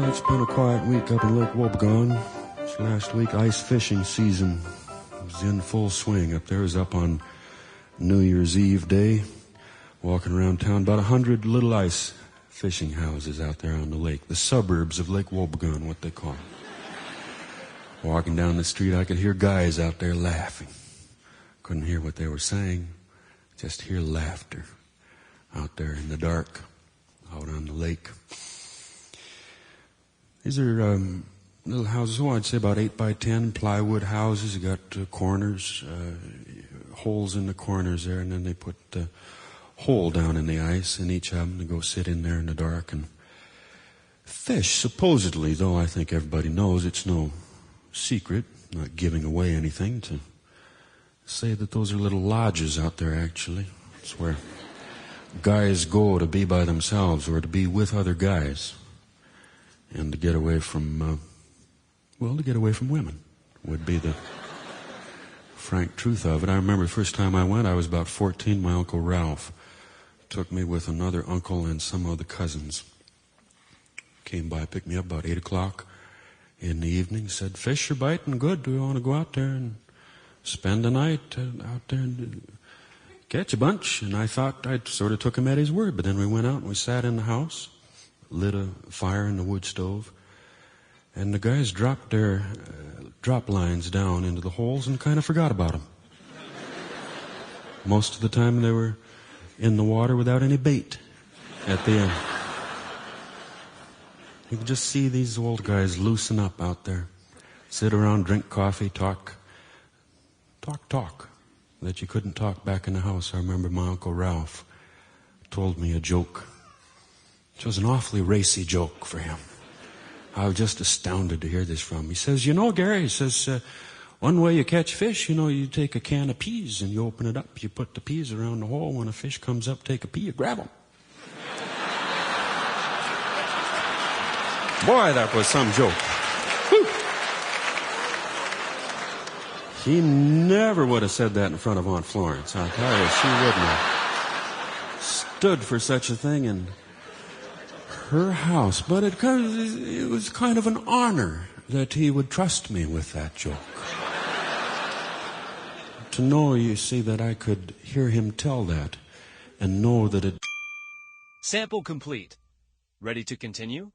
It's been a quiet week up in Lake Wobegon. This last week, ice fishing season was in full swing. Up there, was up on New Year's Eve day, walking around town. About 100 little ice fishing houses out there on the lake. The suburbs of Lake Wobegon, what they call it. Walking down the street, I could hear guys out there laughing. Couldn't hear what they were saying, just hear laughter out there in the dark, out on the lake. These are little houses, I'd say about 8 by 10 plywood houses. You got corners, holes in the corners there, and then they put the hole down in the ice in each of them to go sit in there in the dark and fish. Supposedly, though, I think everybody knows it's no secret, not giving away anything, to say that those are little lodges out there, actually. It's where guys go to be by themselves or to be with other guys. And to get away from, to get away from women would be the frank truth of it. I remember the first time I went, I was about 14. My Uncle Ralph took me with another uncle and some of the cousins. Came by, picked me up about 8 o'clock in the evening, said, "Fish are biting good. Do we want to go out there and spend the night out there and catch a bunch?" And I thought I sort of took him at his word. But then we went out and we sat in the house, lit a fire in the wood stove, and the guys dropped their drop lines down into the holes and kind of forgot about them. Most of the time they were in the water without any bait at the end. You could just see these old guys loosen up out there, sit around, drink coffee, talk, that you couldn't talk back in the house. I remember my Uncle Ralph told me a joke. It was an awfully racy joke for him. I was just astounded to hear this from him. He says, "You know, Gary," he says, "one way you catch fish, you take a can of peas and you open it up. You put the peas around the hole. When a fish comes up, take a pea, you grab them." Boy, that was some joke. Whew. He never would have said that in front of Aunt Florence. I'll tell you, she wouldn't have stood for such a thing in her house. But it was kind of an honor that he would trust me with that joke. To know, you see, that I could hear him tell that and know that it... Sample complete. Ready to continue?